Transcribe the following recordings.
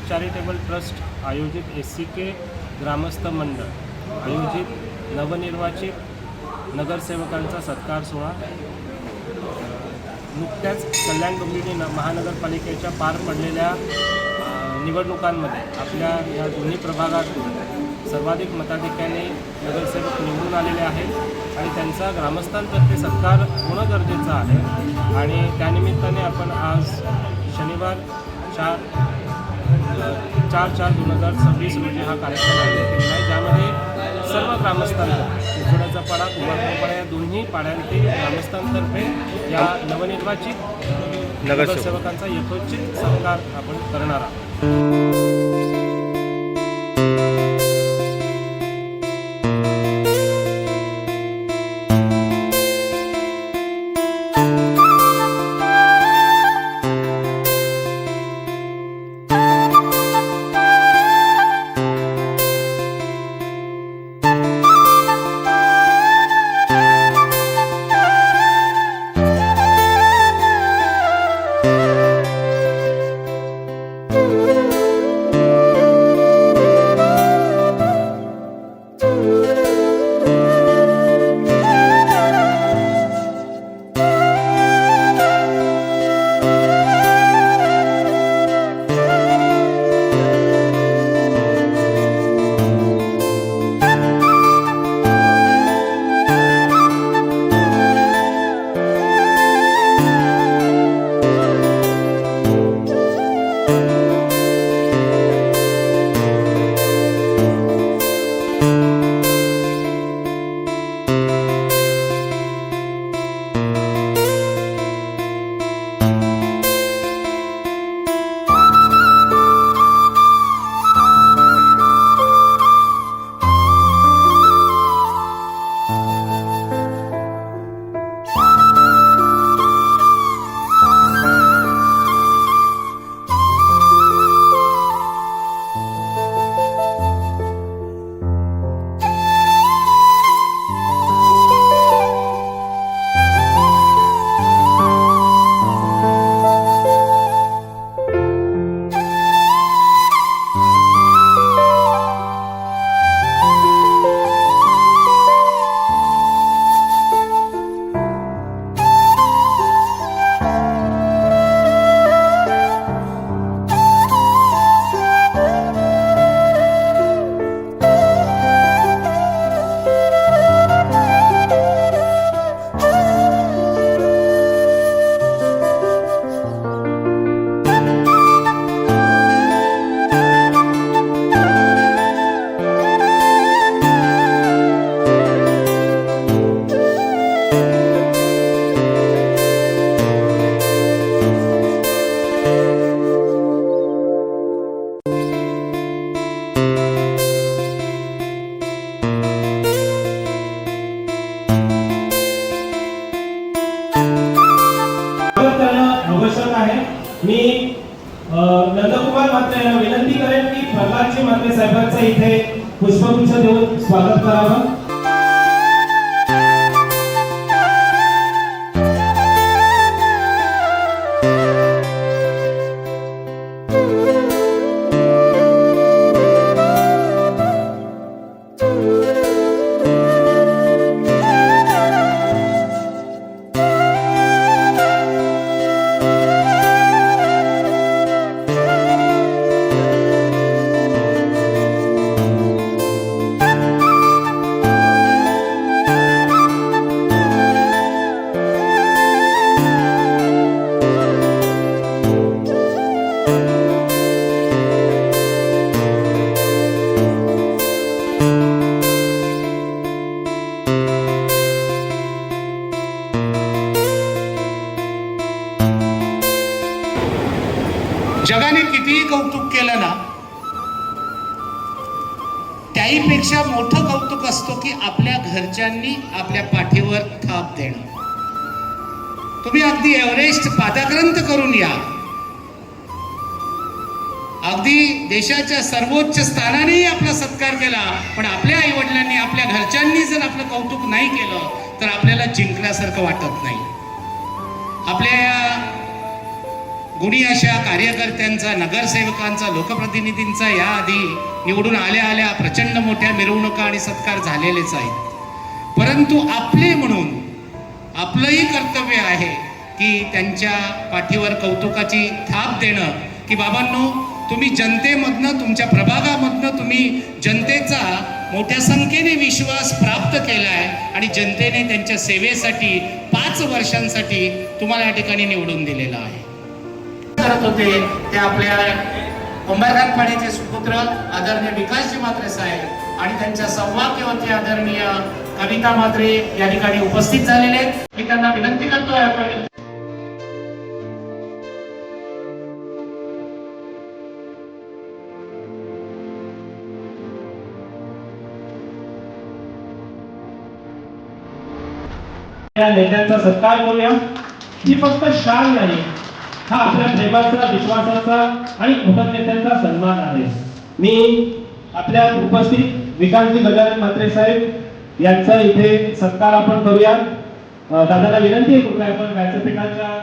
Charitable trust आयोजित SCK ग्रामस्थ मंडळ आयोजित नवनिर्वाचित नगरसेवकांचा सत्कार सोहळा नुकत्याच कल्याण डोंबिवली महानगरपालिकेच्या पार पडलेल्या निवडणुकांमध्ये आपल्या या दोन्ही प्रभागात सर्वाधिक मताधिक्याने नगरसेवक निवडून आलेले आहेत आणि त्यांचा ग्रामस्थांतर्फे सत्कार होणं गरजेचं आहे आणि त्यानिमित्ताने आपण आज शनिवार 4/4/2026 रोजी हा कार्यक्रम आयोजित केलेला आहे, ज्यामध्ये सर्व ग्रामस्थांतर्फे उजवड्याचा पाडा कुंभारपाडा या दोन्ही पाड्यांतील ग्रामस्थांतर्फे या नवनिर्वाचित नगरसेवकांचा यथोचित सत्कार आपण करणार आहोत। मी नंदकुमार म्हात्रे यांना विनंती करेन की प्रल्हादजी म्हात्रे साहेबांचं इथे पुष्पगुच्छ देऊन स्वागत करावं। जगाने कितीही कौतुक केलं ना, त्याहीपेक्षा मोठं कौतुक असतो की आपल्या घरच्यांनी आपल्या पाठीवर थाप देणं। तुम्ही अगदी एव्हरेस्ट पादाक्रांत करून या, अगदी देशाच्या सर्वोच्च स्थानानेही आपला सत्कार केला, पण आपल्या आई वडिलांनी आपल्या घरच्यांनी जर आपलं कौतुक नाही केलं तर आपल्याला जिंकल्यासारखं वाटत नाही। आपल्या गुणी अशा कार्यकर्त्यांचा, नगरसेवकांचा, लोकप्रतिनिधींचा याआधी निवडून आल्या आल्या प्रचंड मोठ्या मिरवणुका आणि सत्कार झालेलेच आहेत. परंतु आपले म्हणून आपलंही कर्तव्य आहे की त्यांच्या पाठीवर कौतुकाची थाप देणं, की बाबांनो, तुम्ही जनतेमधनं, तुमच्या प्रभागामधनं तुम्ही जनतेचा मोठ्या संख्येने विश्वास प्राप्त केला आहे आणि जनतेने त्यांच्या सेवेसाठी 5 वर्षांसाठी तुम्हाला या ठिकाणी निवडून दिलेला आहे. करत होते ते आपल्या उंबरठा पाण्याचे सुपुत्र आदरणीय विकासजी म्हात्रे साहेब आणि त्यांच्या सौभाग्यवती आदरणीय कविता म्हात्रे या ठिकाणी उपस्थित झालेले आहेत. मी त्यांना विनंती करतोय आपण या नेत्यांचा सत्कार करूया. ही फक्त शान नाही, हा आपल्या प्रेमाचा, विश्वासाचा आणि कृतज्ञतेचा सन्मान आहे. मी आपल्या उपस्थित विकासजी गजानन म्हात्रे साहेब यांचा इथे सत्कार आपण करूया. दादाला विनंती आहे, कृपया आपण व्यासपीठाच्या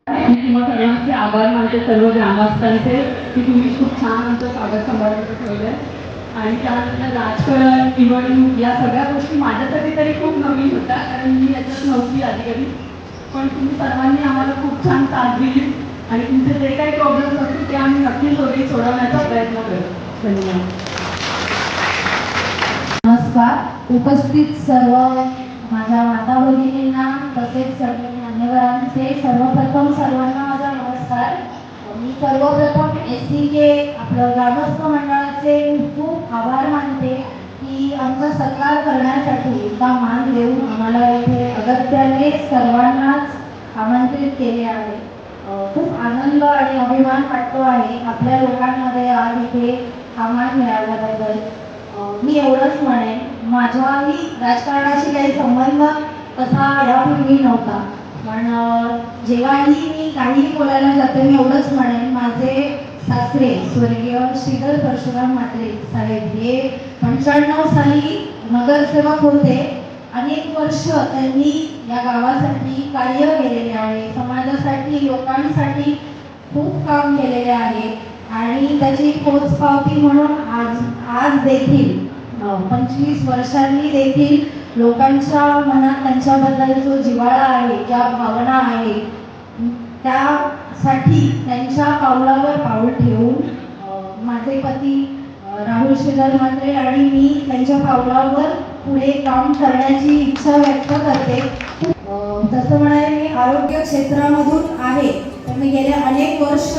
मी तुम्हा सर्वांचे आभार मानते, सर्व ग्रामस्थांचे, की तुम्ही खूप छान आमचं स्वागत समारंभ ठेवलं. आणि त्यानंतर राजकारण, निवडणूक या सगळ्या गोष्टी माझ्यासाठी तरी खूप नवीन होत्या, कारण मी याच्यात नव्हती आधी कधी. पण तुम्ही सर्वांनी आम्हाला खूप छान साथ दिली आणि तुमचे जे काही प्रॉब्लेम्स असतील ते आम्ही नक्की सोडवण्याचा प्रयत्न करू. धन्यवाद. नमस्कार. उपस्थित सर्व माझ्या माता भगिनींना तसेच सर्व मान्यवरांचे सर्वप्रथम सर्वांना माझा नमस्कार. मी सर्वप्रथम SCK आपलं ग्रामस्थ मंडळाचे खूप आभार मानते की आमचा सत्कार करण्यासाठी इतका मान देऊन आम्हाला इथे अगत्याने सर्वांनाच आमंत्रित केले आहे. खूप आनंद आणि अभिमान वाटतो आहे आपल्या लोकांमध्ये आज इथे हा मान मिळाल्याबद्दल. मी एवढंच म्हणेन, माझाही राजकारणाशी काही संबंध तसा यापूर्वी नव्हता, पण जेव्हाही मी काहीही बोलायला जाते मी एवढंच म्हणेन, माझे सासरे स्वर्गीय श्रीधर परशुराम म्हात्रे साहेब हे 95 साली नगरसेवक होते. अनेक वर्ष त्यांनी या गावासाठी कार्य केलेले आहे, समाजासाठी, लोकांसाठी खूप काम केलेले आहे आणि त्याची पोचपावती म्हणून आज देखील 25 वर्षांनी देखील लोकांच्या मनात त्यांच्याबद्दल जो जिव्हाळा आहे, ज्या भावना आहे, त्यासाठी त्यांच्या पावलावर पाऊल ठेवून माझे पती राहुल श्रीधर म्हात्रे आणि मी त्यांच्या पावलावर पुढे काम करण्याची इच्छा व्यक्त करते. जसं म्हणाले, मी आरोग्य क्षेत्रामधून आहे, तर मी गेले अनेक वर्ष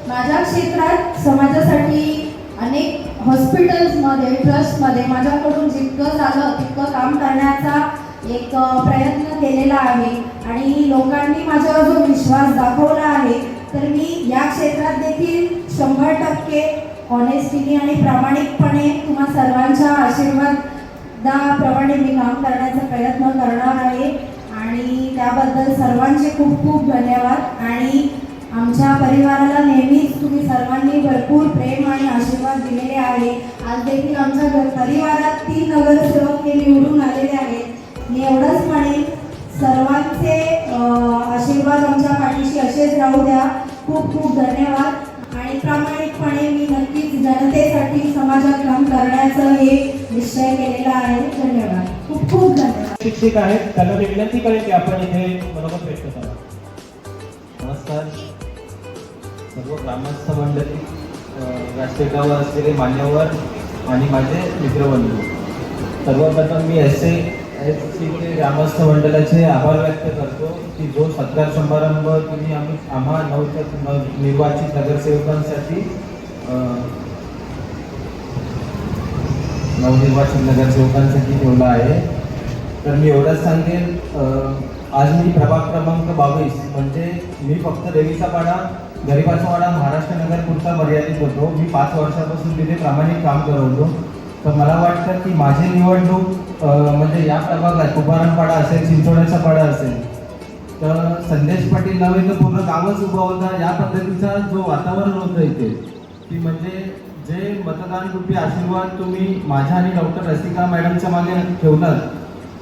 माझ्या क्षेत्रात समाजासाठी अनेक हॉस्पिटल्समध्ये, ट्रस्टमध्ये माझ्याकडून जितकं झालं तितकं काम करण्याचा एक प्रयत्न केलेला आहे आणि लोकांनी माझ्यावर जो विश्वास दाखवला आहे, तर मी या क्षेत्रात देखील 100% ऑनेस्टिटी आणि प्रामाणिकपणे तुम्हा सर्वांच्या आशीर्वादाप्रमाणे मी काम करण्याचा प्रयत्न करणार आहे आणि त्याबद्दल सर्वांचे खूप खूप धन्यवाद. आणि आमच्या परिवाराला नेहमीच तुम्ही सर्वांनी भरपूर प्रेम आणि आशीर्वाद दिलेले आहे. आज देखील आमच्या परिवारात 3 नगरसेवक हे निवडून आलेले आहेत. मी एवढंच म्हणेन, सर्वांचे आशीर्वाद आमच्या पाठीशी असेच राहू द्या. खूप खूप धन्यवाद आणि प्रामाणिकपणे मी नक्कीच जनतेसाठी समाजात काम करण्याचं हे निश्चय केलेला आहे. धन्यवाद. खूप खूप धन्यवाद. शिक्षक आहेत, त्यांना मी विनंती करेन की आपण इथे मनोगत व्यक्त करा. नमस्कार. सर्व ग्रामस्थ मंडळी, व्यासपीठावर असलेले मान्यवर आणि माझे मित्रबंधू, सर्वप्रथम मी SC ग्रामस्थ मंडळाचे आभार व्यक्त करतो की जो सत्कार समारंभ तुम्ही आम्हा निर्वाचित नगरसेवकांसाठी ठेवला आहे. तर मी एवढंच सांगेन, आज मी प्रभाग क्रमांक 22 म्हणजे मी फक्त देवीचा पाडा गरिबाचा वाडा महाराष्ट्र नगर पुरता मर्यादित होतो. मी 5 वर्षापासून तिथे प्रामाणिक काम करत होतो. तर मला वाटतं की माझी निवडणूक म्हणजे या प्रभागात तुकाराम पाडा असेल, चिंचोड्याचा पाडा असेल, तर संदेश पाटील नव्हे तर पूर्ण गावच उभा होता. या पद्धतीचा जो वातावरण होतं इथे, की म्हणजे जे मतदान रूपी आशीर्वाद तुम्ही माझ्या आणि डॉक्टर रसिका मॅडमच्या मागे ठेवलात,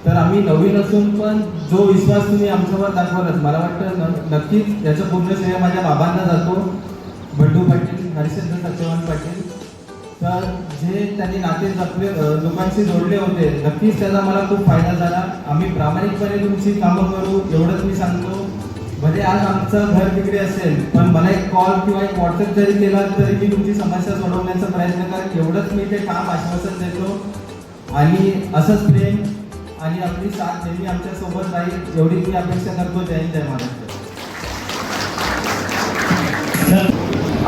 तर आम्ही नवीन असून पण जो विश्वास तुम्ही आमच्यावर दाखवलात, मला वाटतं नक्कीच याचं पूर्ण श्रेय माझ्या बाबांना जातो, बंडू पाटील, हरिश्चंद्र सत्यवान पाटील. तर जे त्यांनी नाते जपले, लोकांशी जोडले होते, नक्कीच त्याचा मला खूप फायदा झाला. आम्ही प्रामाणिकपणे तुमची कामं करू एवढंच मी सांगतो. म्हणजे आज आमचं घर तिकडे असेल, पण मला एक कॉल किंवा एक व्हॉट्सअप जरी केला तरी मी तुमची समस्या सोडवण्याचा प्रयत्न करेन, एवढंच मी ते काम आश्वासन देतो. आणि असंच प्रेम आणि आपली साथ नेहमी आमच्या सोबत राहील एवढी मी अपेक्षा करतो. जय हिंद, जय महाराष्ट्र.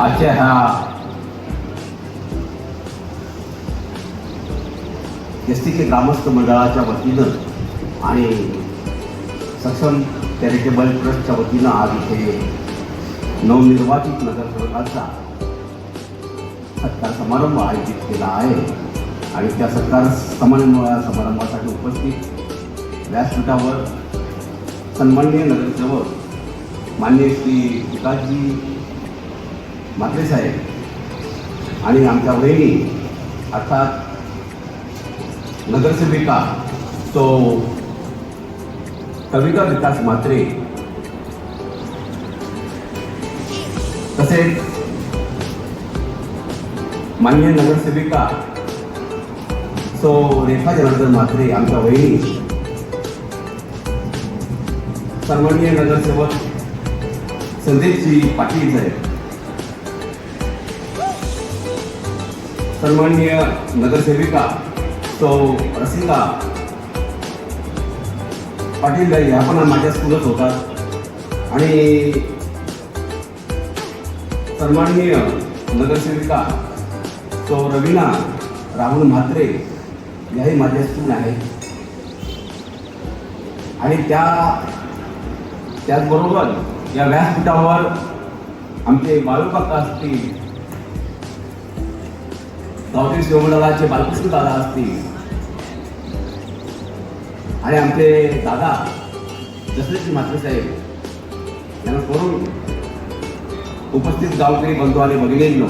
आजच्या ह्या STK ग्रामस्थ मंडळाच्या वतीनं आणि सक्षम चॅरिटेबल ट्रस्टच्या वतीनं आज इथे नवनिर्वाचित नगरसेवकांचा सत्कार समारंभ आयोजित केला आहे. आणि त्या सत्कार समारंभासाठी उपस्थित व्यासपीठावर सन्माननीय नगरसेवक माननीय श्री विकासजी म्हात्रे साहेब आणि आमच्या वहिनी अर्थात नगरसेविका तो कविता विकास म्हात्रे, तसेच माननीय नगरसेविका सो रेखा जनार्दन म्हात्रे आमच्या वहिनी, सन्माननीय नगरसेवक संदेशजी पाटील साहेब, सन्माननीय नगरसेविका सो रसिका पाटील ह्या पण माझ्या स्कूलच होतात. आणि सन्माननीय नगरसेविका सो रवीना राहुल म्हात्रे याही माझ्या स्कूल आहेत. आणि त्याचबरोबर या व्यासपीठावर आमचे बाळूकाका असतील, गावठी शिवमंडळाचे बालकृष्ण दादा असतील आणि आमचे दादा जसलेजी म्हात्रे साहेब यांना करून उपस्थित गावकरी बंधू आणि भगिनींनो,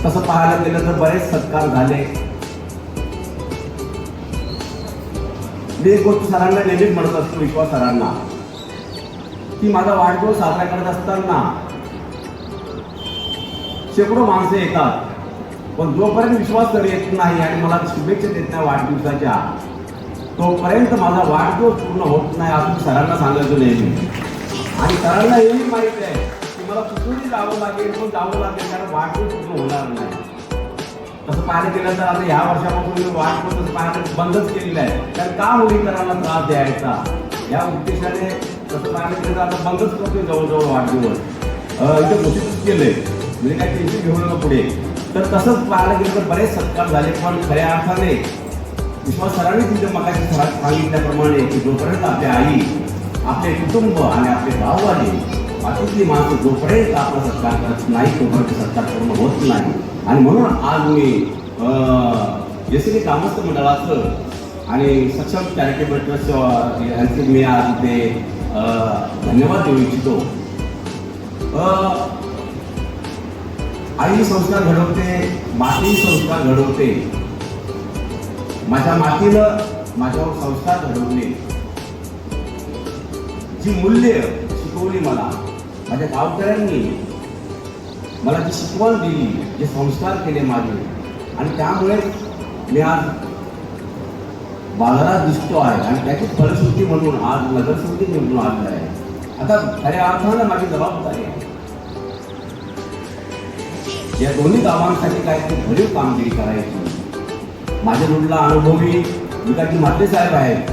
तसं पाहायला गेलं तर बरेच सत्कार झाले. मी एक गोष्ट सरांना नेहमीच म्हणत असतो, विश्वास सरांना, की माझा वाढदिवस साजरा करत असताना शेकडो माणसं येतात, पण जोपर्यंत विश्वास सर येत नाही आणि मला शुभेच्छा देत नाही वाढदिवसाच्या, तोपर्यंत माझा वाढदिवस पूर्ण होत नाही असं सरांना सांगायचं नेहमी. आणि सरांना हेही माहीत आहे की मला कुठूनही जावं लागेल, पण जावं लागेल, कारण वाढदिवस पूर्ण होणार नाही. तसं पाहायला गेलं तर आता ह्या वर्षापासून मी वाढदिवस पाहायला बंदच केलेलं आहे, कारण का मुलीकरांना त्रास द्यायचा या उद्देशाने तसं पाहायला गेलं तर आता बंदच करतोय जवळजवळ वाढदिवस. इथे घोषितच केलंय, म्हणजे काय टेन्शन घेऊ नका पुढे. तर तसंच पाहायला गेलं तर बरेच सत्कार झाले, पण खऱ्या अर्थाने विश्वास सरांनी तिथे मगाशी सांगितल्याप्रमाणे की जोपर्यंत आपल्या आई, आपले कुटुंब आणि आपले गाववाले, बाकीतली माणसं जोपर्यंत आपला सत्कार करत नाही तोपर्यंत सत्कार पूर्ण होत नाही. आणि म्हणून आज मी STK ग्रामस्थ मंडळाचं आणि सक्षम चॅरिटेबल ट्रस्ट यांचे मी आज इथे धन्यवाद देऊ इच्छितो. आई संस्कार घडवते, माती संस्कार घडवते. माझ्या मातीनं माझ्यावर संस्कार घडवले, जी मूल्य शिकवली मला माझ्या गावकऱ्यांनी, मला जी शिकवण दिली, जे संस्कार केले माझे, आणि त्यामुळे मी आज बाजारात दिसतो आहे. आणि त्याची फलश्रुती म्हणून आज नगरसेवक निवडून आलेला आहे. आता खऱ्या अर्थानं माझी जबाबदारी आहे या दोन्ही गावांसाठी काहीतरी भरीव कामगिरी करायची. माझ्या रोडला अनुभवी विकाजी म्हात्रे साहेब आहेत,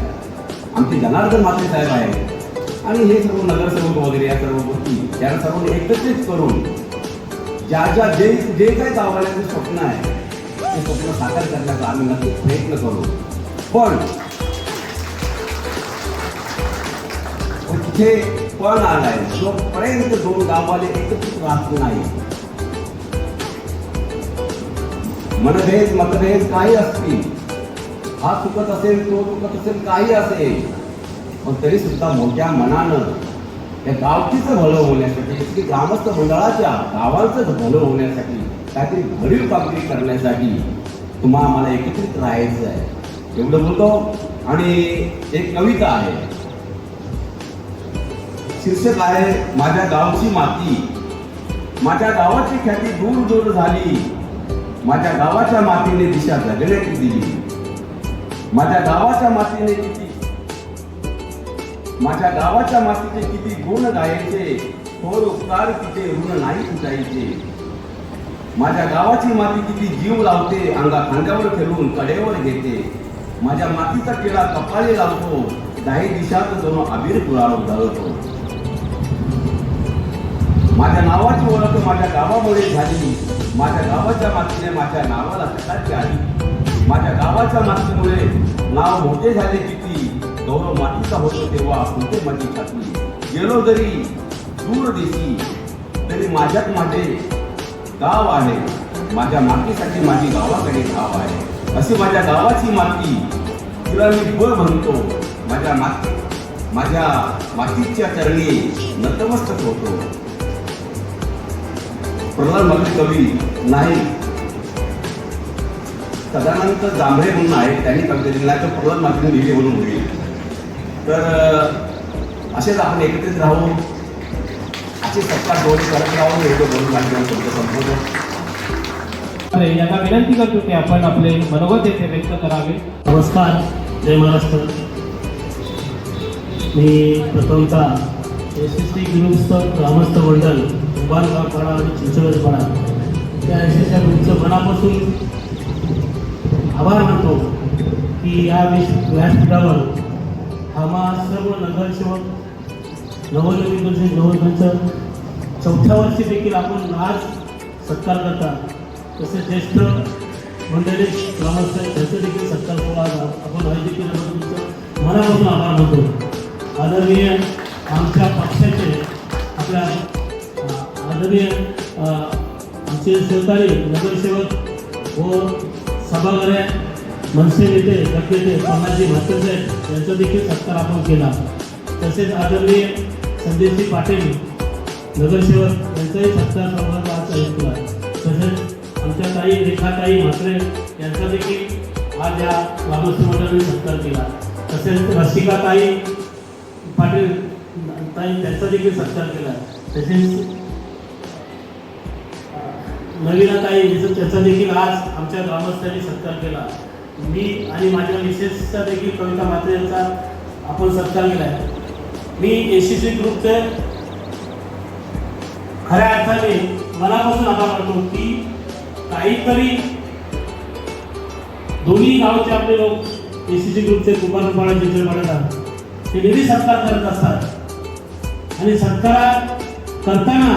आमचे जनार्दन म्हात्रे साहेब आहेत आणि हे सर्व नगरसेवक वगैरे या सर्व गोष्टी त्या सर्वांनी एकत्रित करून जे काही गाववाल्यांचे स्वप्न आहे ते स्वप्न साकार करण्याचा आम्ही नक्कीच प्रयत्न करू. पण तिथे पण आलाय जोपर्यंत दोन गाववाले एकत्रित राहत नाही, मनभेद मतभेद काही असतील, हा चुकत असेल तो चुकत असेल काही असेल, पण तरी सुद्धा मोठ्या मनानं या गावकीचं भलं होण्यासाठी ग्रामस्थ मंडळाच्या गावांचं भलं होण्यासाठी काहीतरी भरीव कामगिरी करण्यासाठी तुम्हाला आम्हाला एकत्रित राहायचं आहे एवढं बोलतो. आणि एक कविता आहे, शीर्षक आहे माझ्या गावची माती. माझ्या गावाची ख्याती दूर दूर झाली, माझ्या गावाच्या मातीने दिशा जगण्याची दिली. माझ्या गावाच्या मातीने माझ्या गावाच्या मातीचे किती गुण गायचे, थोर उपकार तिचे ऋण नाही तुटायचे. माझ्या गावाची माती किती जीव लावते, अंगा खांद्यावर खेळून कडेवर घेते. माझ्या मातीचा किडा कपाळी लावतो, दाही दिशात दोन अबीर गुलाल उधळतो. माझ्या नावाची ओळख माझ्या गावामुळे झाली, माझ्या गावाच्या मातीने माझ्या नावाला सकाळची आली. माझ्या गावाच्या मातीमुळे नाव मोठे झाले किती, गौरव मातीचा होतो तेव्हा कुठे माझी छाती. गेलो जरी दूर दिसी तरी माझ्यात माझे गाव आहे, माझ्या मातीसाठी माझी गावाकडे गाव आहे. अशी माझ्या गावाची माती तिला मी बळ म्हणतो, माझ्या मातीच्या चरणी नतमस्तक होतो. प्रल्हाद मगरी कवी नाही सदानंद जांभळे म्हणून आहे, त्यांनी कविता दिली नाही तर प्रल्हाद मगरी लिहिली म्हणून होईल. तर असेच आपण एकत्रित राहू, असे सत्ता दोन करत राहू, एवढं बोलून लागलं संपूर्ण. यांना विनंती करतो की आपण आपले मनोगत येथे व्यक्त करावे. नमस्कार, जय महाराष्ट्र. मी प्रथमतः SST ग्रुपस्थ ग्रामस्थ मंडळ उभारगावपाडा आणि चिंचवडपाडा त्या SST ग्रुपचं मनापासून आभार मानतो की या व्यासपीठावर आम्हा सर्व नगरसेवक नवोदित चौथ्या वर्षी देखील आपण आज सत्कार करता. तसेच ज्येष्ठ मंडळी ग्रामस्थ त्यांचं देखील सत्कार सोहळा आपण आयोजित केल्याबद्दल तुमचं मनापासून आभार मानतो. आदरणीय आमच्या पक्षाचे आपल्या आदरणीय आमचे सहकारी नगरसेवक व सभागृह मनसे नेते गटनेते पन्नाजी म्हात्रे साहेब यांचा देखील सत्कार आपण केला. तसेच आदरणीय संदेशजी पाटील नगरसेवक यांचाही सत्कार समारंभ आज आयोजित केला. तसेच आमच्या ताई रेखाताई म्हात्रे यांचा देखील आज या ग्रामस्थ मंडळाने सत्कार केला. तसेच रसिकाताई पाटील ताई त्यांचा देखील सत्कार केला. तसेच नवीनाताई त्याचा देखील आज आमच्या ग्रामस्थांनी सत्कार केला. मी आणि माझ्या मिसेसचा देखील कविता म्हात्रे यांचा आपण सत्कार केला आहे. मी SST ग्रुपचे खऱ्या अर्थाने मनापासून आभार मानतो की काहीतरी दोन्ही गावचे आपले लोक SST ग्रुपचे कुंभारपाडा चिंचवडपाडा ते नेहमी सत्कार करत असतात आणि सत्कार करताना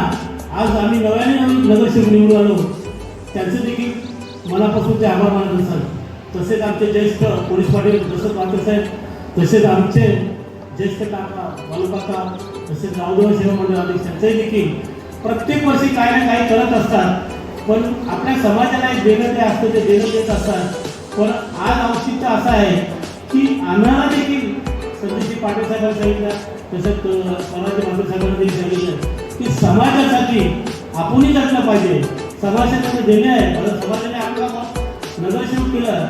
आज आम्ही नव्याने नगरसेवक निवडून आलो त्यांचे देखील मनापासून ते आभार मानत असतात. तसेच आमचे ज्येष्ठ पोलीस पाटील जसं पाटील साहेब तसेच आमचे ज्येष्ठ काका बालकाका तसेच गावदेव सेवा मंडळ अध्यक्ष त्यांचंही देखील प्रत्येक वर्षी काही ना काही करत असतात. पण आपल्या समाजाला एक देणं ते असतं ते देणं देत असतात. पण आज औचित्य असं आहे की आम्हाला देखील संदेशजी पाटील साहेबांनी सांगितलं तसंच स्वराज्य पाटील साहेबांनी देखील सांगितलं की समाजासाठी आपणही जगलं पाहिजे. समाजाला देणे आहे मला समाजाने आपल्याला नगरसेवक केलं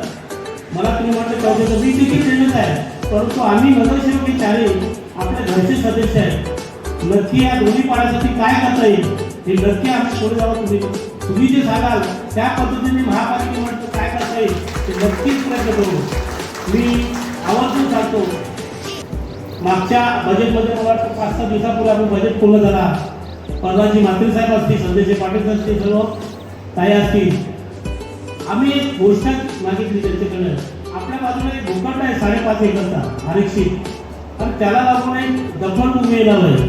मला तुम्ही म्हटलं चौथ्याचं मी देखील देणंच आहे. परंतु आम्ही नगरसेवक हे चारही आपल्या घरचे सदस्य आहेत. नक्की या दोन्ही पाड्यासाठी काय करता येईल हे नक्की आम्ही पुढे जावं. तुम्ही जे सांगाल त्या पद्धतीने महापालिकेमध्ये काय करता येईल ते नक्कीच प्रयत्न करू. मी आवर्जून सांगतो मागच्या बजेटमध्ये मला वाटतं 5-6 दिवसापूर्वी आपण बजेट पूर्ण झाला. परवाजी मात्री साहेब असतील, संदेश पाटील असतील, सर्व ताई असतील. आम्ही एक गोष्ट मागितली त्यांच्याकडे. आपल्या बाजूला एक भूखंड आहे 5.5 एकरचा आरक्षित, आणि त्याला लागून एक दफनभूमी येणार आहे.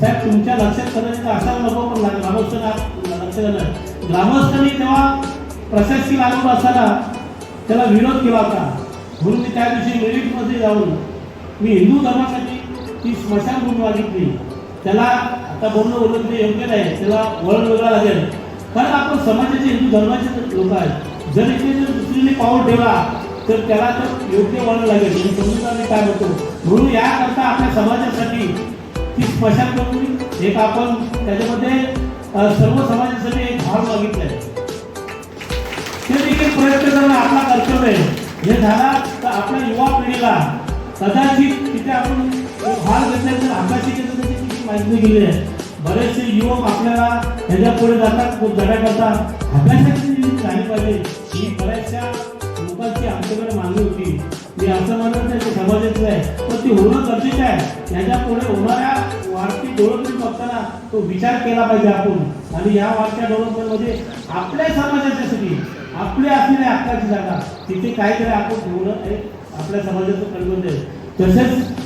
साहेब तुमच्या लक्षात कदाचित असावं नको, पण ग्रामस्थांना लक्षात आलं. ग्रामस्थांनी तेव्हा प्रशासकीय लागवड असताना त्याला विरोध केला होता. म्हणून मी त्या दिवशी मिरिटमध्ये जाऊन मी हिंदू धर्मासाठी ती स्मशानभूमी मागितली. त्याला आता बोलणं ते योग्य नाही, त्याला वळण वेगळं लागेल, कारण आपण समाजाचे हिंदू धर्माचे लोक आहेत. जर इथे जर दुसरीने पाऊल ठेवला तर त्याला तर योग्य वळण लागेल. मी समजून आम्ही काय म्हणतो. म्हणून याकरता आपल्या समाजासाठी ती स्मशानभूमी एक आपण त्याच्यामध्ये सर्व समाजासाठी एक भाव मागितला आहे. ते देखील प्रयत्न करणं आपला कर्तव्य आहे. हे झाला तर आपल्या युवा पिढीला कदाचित तिथे आपण भाग घेतल्यानंतर अभ्यासिकेचं त्याची माहिती गेली आहे. बरेचसे युवक आपल्याला ह्याच्या पुढे जातात, जगाकरता अभ्यासाची झाली पाहिजे ही बऱ्याचशा लोकांची आमच्याकडे मागणी होती. मी असं म्हणत नाही ते समाजाचं आहे, पण ते होणं गरजेचं आहे. याच्या पुढे होणाऱ्या वाढती डेव्हलपमेंट बघताना तो विचार केला पाहिजे आपण. आणि या वाढत्या डेव्हलपमेंटमध्ये आपल्या समाजाच्यासाठी आपली असलेल्या हक्काची जागा तिथे काहीतरी आपण ठेवणं हे आपल्या समाजाचं कर्तव्य आहे. तसेच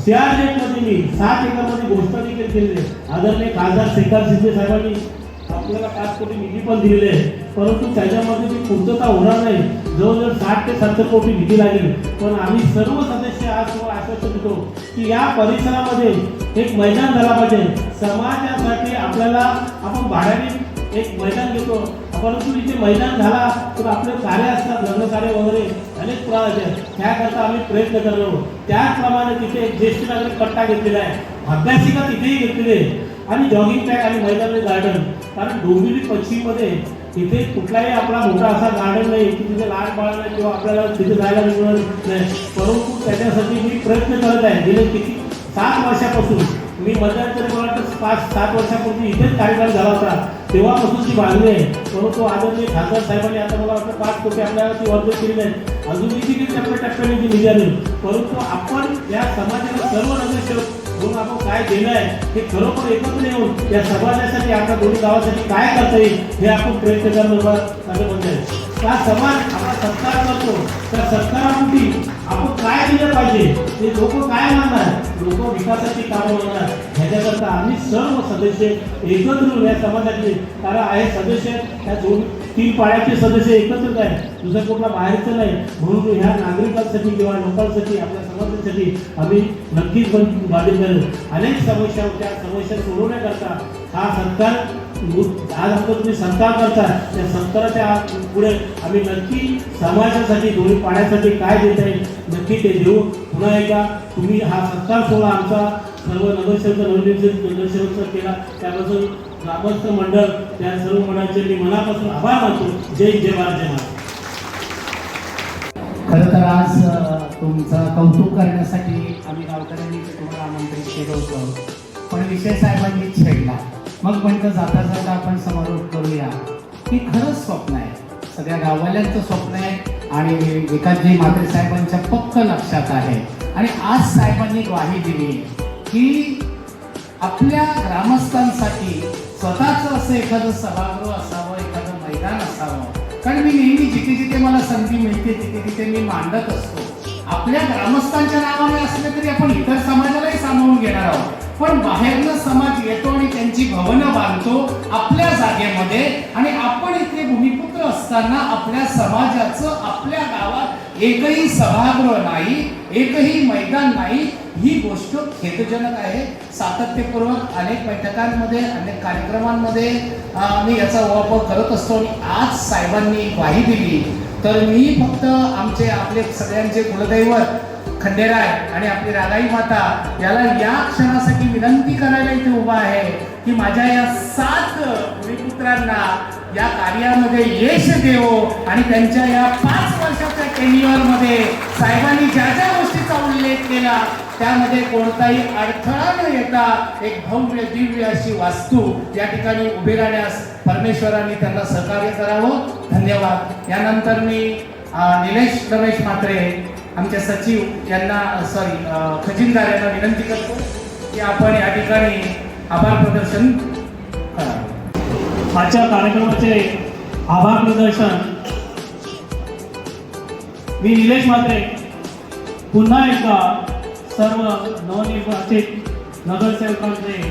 CRZ मी 7 एकरमध्ये घोषणा देखील केलेली आहे. आदरणीय खासदार श्रीकांत शिंदे साहेबांनी आपल्याला 5 कोटी निधी पण दिलेले आहे, परंतु त्याच्यामध्ये ती पूर्तता होणार नाही. जवळजवळ 60 ते 70 कोटी निधी लागेल. पण आम्ही सर्व सदस्य आज तुम्हाला आश्वासन देतो की या परिसरामध्ये एक मैदान झाला पाहिजे. समाजासाठी आपल्याला आपण भाड्याने एक मैदान घेतो, परंतु इथे मैदान झाला तर आपले कार्य असतात, लग्न कार्य वगैरे अनेक प्रकारचे आहेत. त्याकरता आम्ही प्रयत्न करतो. त्याचप्रमाणे तिथे एक ज्येष्ठ नागरिक पट्टा घेतलेला आहे, अभ्यासिका तिथेही घेतलेली आहे, आणि जॉगिंग ट्रॅक आणि मैदानी गार्डन. कारण डोंबिवली पश्चिममध्ये तिथे कुठलाही आपला मोठा असा गार्डन नाही की तिथे लहान बाळांना किंवा आपल्याला तिथे जायला मिळत नाही. परंतु त्याच्यासाठी मी प्रयत्न करत आहे. गेले किती 7 वर्षापासून मी मध्यंतरी मला वाटतं 5-7 वर्षापूर्वी इथेच कार्यक्रम झाला होता, तेव्हापासून ती बांधली आहे. परंतु आदरणीय खासदार साहेबांनी आता मला वाटतं 5 कोटी आपल्याला ती वर्ग केली नाही. अजूनही देखील टप्प्याटप्प्याने ती निधी आली. परंतु आपण या समाजाला सर्व नगरसेवक म्हणून आपण काय दिलं आहे हे खरोखर एकत्र येऊन या समाजासाठी आपल्या दोन्ही गावासाठी काय करता येईल हे आपण प्रयत्न करणं माझं म्हणणं आहे. का समाज आपला सत्कार करतो, त्या सत्कारापोटी आपण काय दिलं पाहिजे ते लोक काय म्हणणार, लोक विकासाची कामं म्हणणार. ह्याच्याकरता आम्ही सर्व सदस्य एकत्र येऊन या समाजाचे, कारण आहे सदस्य ह्या 2-3 पाड्याचे सदस्य एकत्रच आहे, दुसरं कुठला बाहेरचं नाही. म्हणून ह्या नागरिकांसाठी किंवा लोकांसाठी आपल्या समाजासाठी आम्ही नक्कीच बाधित करेल. अनेक समस्या होत्या, समस्या सोडवण्याकरता हा सरकार आज आपण तुम्ही सत्कार करता, त्या सत्काराच्या पुढे आम्ही नक्की समाजासाठी दोन्ही पाण्यासाठी काय देता येईल नक्की ते देऊ. पुन्हा एकदा तुम्ही हा सत्कार सोहळा आमचा सर्व नगरसेवक नगरसेवक केला, त्यापासून ग्रामस्थ मंडळ त्या सर्व मंडळाचे मी मनापासून आभार मानतो. जय जय भारत, जय महाराज. खरं तर आज तुमचं कौतुक करण्यासाठी आम्ही गावकऱ्यांनी तुम्हाला आमंत्रित केलं होतं, पण विषय साहेबांनी छेडला. मग म्हणतं जाता जाता आपण समारोप करूया. ही खरंच स्वप्न आहे, सगळ्या गाववाल्यांचं स्वप्न आहे आणि विकासजी म्हात्रे साहेबांच्या पक्क लक्षात आहे. आणि आज साहेबांनी ग्वाही दिली की आपल्या ग्रामस्थांसाठी स्वतःचं असं एखादं सभागृह असावं, एखादं मैदान असावं. कारण मी नेहमी जिथे जिथे मला संधी मिळते तिथे तिथे मी मांडत असतो, आपल्या ग्रामस्थांच्या नावाने असले तरी आपण इतर समाजालाही सामावून घेणार आहोत. पण बाहेरनं समाज येतो आणि त्यांची भवनं बांधतो आपल्या जागेमध्ये, आणि आपण इथे भूमिपुत्र असताना आपल्या समाजाचं आपल्या गावात एकही सभागृह नाही, एकही मैदान नाही. ही गोष्ट खेदजनक आहे. सातत्यपूर्वक अनेक बैठकांमध्ये अनेक कार्यक्रमांमध्ये मी याचा वापर करत असतो. आणि आज साहेबांनी ग्वाही दिली तर मी फक्त आपले सगळ्यांचे कुलदैवत खंडेराय आणि आपली रागाई माता याला या क्षणासाठी विनंती करायला इथे उभा आहे की माझ्या या 7 भूमिपुत्रांना या कार्यामध्ये यश देवो, आणि त्यांच्या या 5 वर्षाच्या टेन्युअरमध्ये साहेबांनी ज्या ज्या गोष्टीचा उल्लेख केला त्यामध्ये कोणताही अडथळा न येता एक भव्य दिव्य अशी वास्तू या ठिकाणी उभी राहण्यास परमेश्वरांनी त्यांना सहकार्य करावं. धन्यवाद. यानंतर मी निलेश रमेश म्हात्रे आमच्या सचिव यांना खजिनदार यांना विनंती करतो की आपण या ठिकाणी आभार प्रदर्शन करावे. आजच्या कार्यक्रमाचे आभार प्रदर्शन मी निलेश म्हात्रे पुन्हा एकदा सर्व नवनिर्वाचित नगरसेवकांचे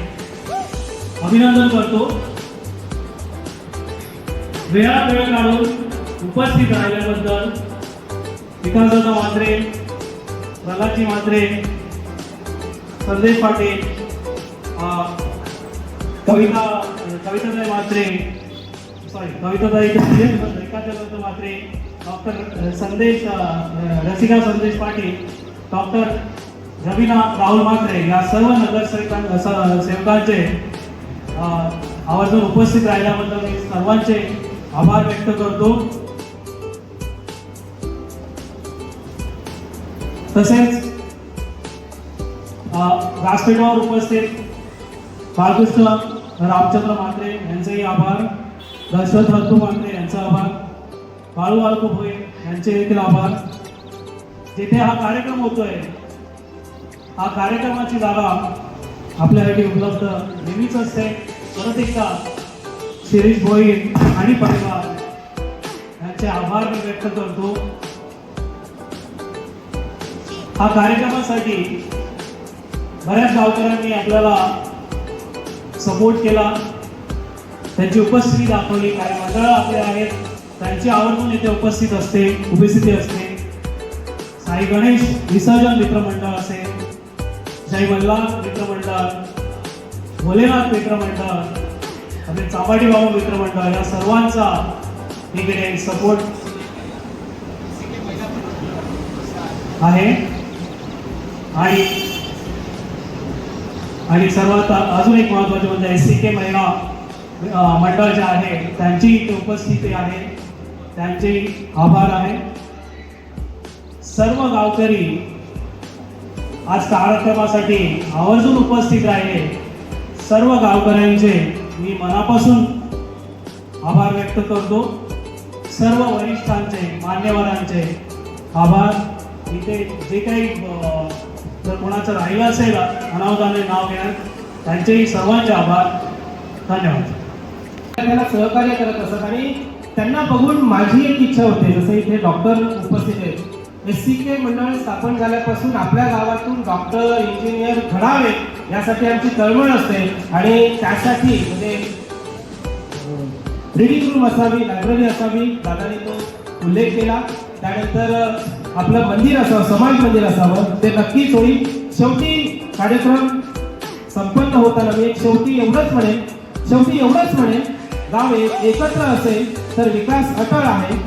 अभिनंदन करतो. वेळ काढून उपस्थित राहिल्याबद्दल विकासदादा म्हात्रे, प्रल्हादजी म्हात्रे, संदेश पाटील, कविताताई म्हात्रे, कविताताई रेखाचंद्र म्हात्रे, डॉक्टर रसिका संदेश पाटील, डॉक्टर रवीना राहुल म्हात्रे या सर्व सेवकांचे आवर्जून उपस्थित राहिल्याबद्दल मी सर्वांचे आभार व्यक्त करतो. तसेच व्यासपीठावर उपस्थित बाळकृष्ण रामचंद्र म्हात्रे यांचेही आभार, दशरथ रत्तू म्हात्रे यांचा आभार, बाळू बाळकू भोये यांचे देखील आभार. जिथे हा कार्यक्रम होतोय हा कार्यक्रमाची जागा आपल्यासाठी उपलब्ध नेहमीच असते. परत एकदा शिरीष भोईर आणि परिवार यांचे आभार मी व्यक्त करतो. हा कार्यक्रमासाठी बऱ्याच गावकऱ्यांनी आपल्याला सपोर्ट केला, त्यांची उपस्थिती दाखवली. काही मंडळं आपले आहेत त्यांची आवर्जून इथे उपस्थिती असते. साई गणेश विसर्जन मित्रमंडळ असेल, जय मल्हार मित्रमंडळ, भोलेनाथ मित्रमंडळ आणि चांबाडी बाबा मित्रमंडळ या सर्वांचा इकडे सपोर्ट आहे. आणि सर्वात अजून एक महत्त्वाचे म्हणजे SCK महिला मंडळ जे आहे त्यांची इथे उपस्थिती आहे, त्यांचे आभार आहे. सर्व गावकरी आज कार्यक्रमासाठी आवर्जून उपस्थित राहिले. सर्व गावकऱ्यांचे मी मनापासून आभार व्यक्त करतो. सर्व वरिष्ठांचे, मान्यवरांचे आभार. इथे जे काही जर कोणाचं राहिलं असेल अनावधाने नाव घेण्यात त्यांचेही सर्वांचे आभार. धन्यवाद. त्यांना सहकार्य करत असत आणि त्यांना बघून माझी एक इच्छा होते, जसं इथे डॉक्टर उपस्थित आहेत. SCK मंडळ स्थापन झाल्यापासून आपल्या गावातून डॉक्टर, इंजिनियर घडावे यासाठी आमची तळमळ असते आणि त्यासाठी म्हणजे रिडिंग रूम असावी, लायब्ररी असावी, दादाने तो उल्लेख केला. त्यानंतर आपलं मंदिर असावं, समाज मंदिर असावं, ते नक्कीच होईल. शेवटी कार्यक्रम संपन्न होताना मी शेवटी एवढंच म्हणेन गाव एकत्र असेल तर विकास अटळ आहे.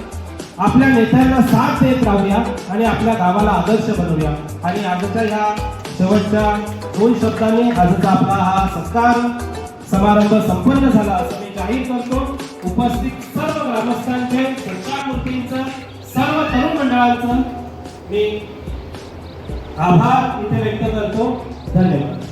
आपल्या नेत्यांना साथ देत राहूया आणि आपल्या गावाला आदर्श बनवूया. आणि आजच्या ह्या शेवटच्या 2 शब्दांनी आजचा आपला हा सत्कार समारंभ संपन्न झाला असं मी जाहीर करतो. उपस्थित सर्व ग्रामस्थांचे, संचारमूर्तींचं, सर्व तरुण मंडळांचं मी आभार इथे व्यक्त करतो. धन्यवाद.